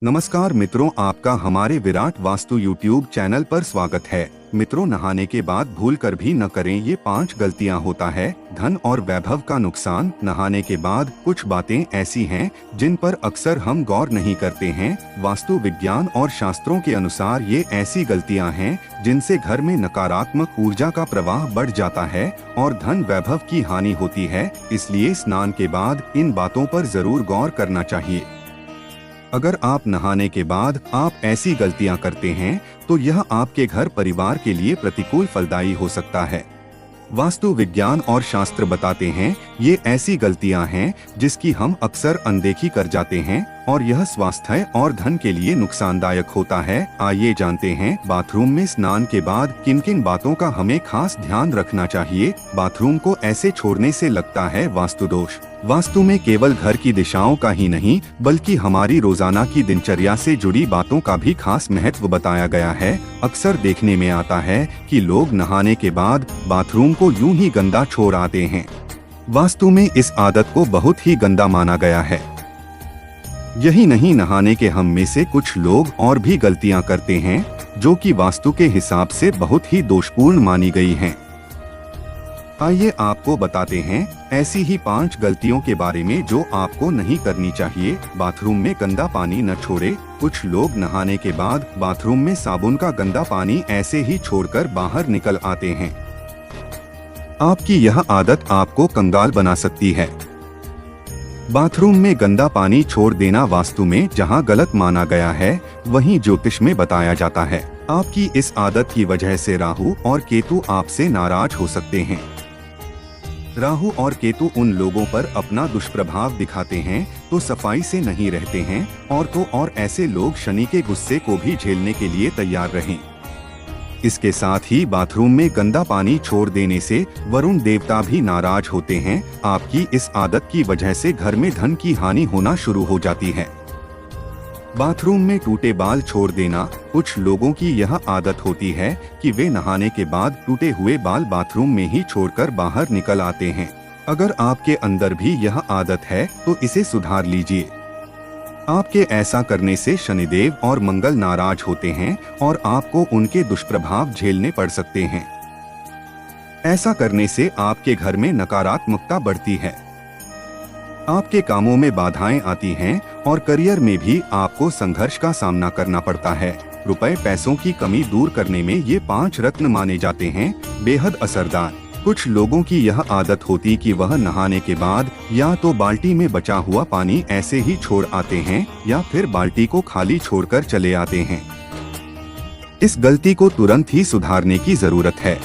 नमस्कार मित्रों, आपका हमारे विराट वास्तु यूट्यूब चैनल पर स्वागत है। मित्रों, नहाने के बाद भूल कर भी न करें ये 5 गलतियां। होता है धन और वैभव का नुकसान। नहाने के बाद कुछ बातें ऐसी हैं जिन पर अक्सर हम गौर नहीं करते हैं। वास्तु विज्ञान और शास्त्रों के अनुसार ये ऐसी गलतियां हैं जिनसे घर में नकारात्मक ऊर्जा का प्रवाह बढ़ जाता है और धन वैभव की हानि होती है। इसलिए स्नान के बाद इन बातों पर जरूर गौर करना चाहिए। अगर आप नहाने के बाद आप ऐसी गलतियां करते हैं तो यह आपके घर परिवार के लिए प्रतिकूल फलदायी हो सकता है। वास्तु विज्ञान और शास्त्र बताते हैं ये ऐसी गलतियां हैं जिसकी हम अक्सर अनदेखी कर जाते हैं और यह स्वास्थ्य और धन के लिए नुकसानदायक होता है। आइए जानते हैं बाथरूम में स्नान के बाद किन किन बातों का हमें खास ध्यान रखना चाहिए। बाथरूम को ऐसे छोड़ने से लगता है वास्तु दोष। वास्तु में केवल घर की दिशाओं का ही नहीं बल्कि हमारी रोजाना की दिनचर्या से जुड़ी बातों का भी खास महत्व बताया गया है। अक्सर देखने में आता है कि लोग नहाने के बाद बाथरूम को यूं ही गंदा छोड़ आते हैं। वास्तु में इस आदत को बहुत ही गंदा माना गया है। यही नहीं, नहाने के हम में से कुछ लोग और भी गलतियां करते हैं जो कि वास्तु के हिसाब से बहुत ही दोषपूर्ण मानी गई हैं। आइए आपको बताते हैं ऐसी ही 5 गलतियों के बारे में जो आपको नहीं करनी चाहिए। बाथरूम में गंदा पानी न छोड़े। कुछ लोग नहाने के बाद बाथरूम में साबुन का गंदा पानी ऐसे ही छोड़कर बाहर निकल आते हैं। आपकी यह आदत आपको कंगाल बना सकती है। बाथरूम में गंदा पानी छोड़ देना वास्तु में जहां गलत माना गया है वहीं ज्योतिष में बताया जाता है। आपकी इस आदत की वजह से राहु और केतु आपसे नाराज हो सकते हैं। राहु और केतु उन लोगों पर अपना दुष्प्रभाव दिखाते हैं तो सफाई से नहीं रहते हैं और ऐसे लोग शनि के गुस्से को भी झेलने के लिए तैयार रहें। इसके साथ ही बाथरूम में गंदा पानी छोड़ देने से वरुण देवता भी नाराज होते हैं। आपकी इस आदत की वजह से घर में धन की हानि होना शुरू हो जाती है। बाथरूम में टूटे बाल छोड़ देना। कुछ लोगों की यह आदत होती है कि वे नहाने के बाद टूटे हुए बाल बाथरूम में ही छोड़कर बाहर निकल आते हैं। अगर आपके अंदर भी यह आदत है तो इसे सुधार लीजिए। आपके ऐसा करने से शनिदेव और मंगल नाराज होते हैं और आपको उनके दुष्प्रभाव झेलने पड़ सकते हैं। ऐसा करने से आपके घर में नकारात्मकता बढ़ती है, आपके कामों में बाधाएं आती हैं और करियर में भी आपको संघर्ष का सामना करना पड़ता है। रुपए पैसों की कमी दूर करने में ये 5 रत्न माने जाते हैं बेहद असरदार। कुछ लोगों की यह आदत होती कि वह नहाने के बाद या तो बाल्टी में बचा हुआ पानी ऐसे ही छोड़ आते हैं या फिर बाल्टी को खाली छोड़कर चले आते हैं। इस गलती को तुरंत ही सुधारने की जरूरत है।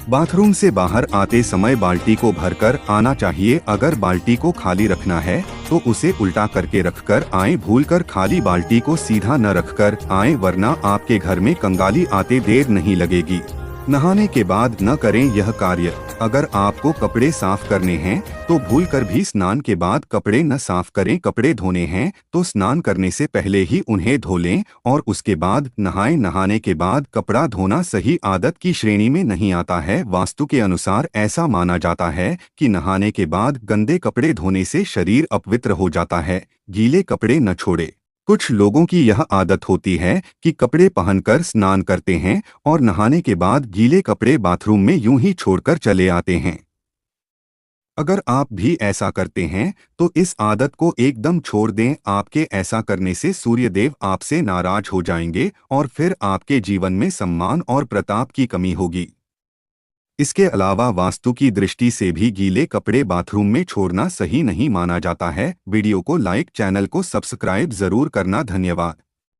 बाथरूम से बाहर आते समय बाल्टी को भरकर आना चाहिए। अगर बाल्टी को खाली रखना है तो उसे उल्टा करके रखकर आए। भूलकर खाली बाल्टी को सीधा न रखकर आए वरना आपके घर में कंगाली आते देर नहीं लगेगी। नहाने के बाद न करें यह कार्य। अगर आपको कपड़े साफ करने हैं तो भूलकर भी स्नान के बाद कपड़े न साफ करें। कपड़े धोने हैं तो स्नान करने से पहले ही उन्हें धो लें और उसके बाद नहाएं। नहाने के बाद कपड़ा धोना सही आदत की श्रेणी में नहीं आता है। वास्तु के अनुसार ऐसा माना जाता है कि नहाने के बाद गंदे कपड़े धोने से शरीर अपवित्र हो जाता है। गीले कपड़े न छोड़े। कुछ लोगों की यह आदत होती है कि कपड़े पहनकर स्नान करते हैं और नहाने के बाद गीले कपड़े बाथरूम में यूं ही छोड़कर चले आते हैं। अगर आप भी ऐसा करते हैं तो इस आदत को एकदम छोड़ दें। आपके ऐसा करने से सूर्यदेव आपसे नाराज हो जाएंगे और फिर आपके जीवन में सम्मान और प्रताप की कमी होगी। इसके अलावा वास्तु की दृष्टि से भी गीले कपड़े बाथरूम में छोड़ना सही नहीं माना जाता है। वीडियो को लाइक, चैनल को सब्सक्राइब जरूर करना। धन्यवाद।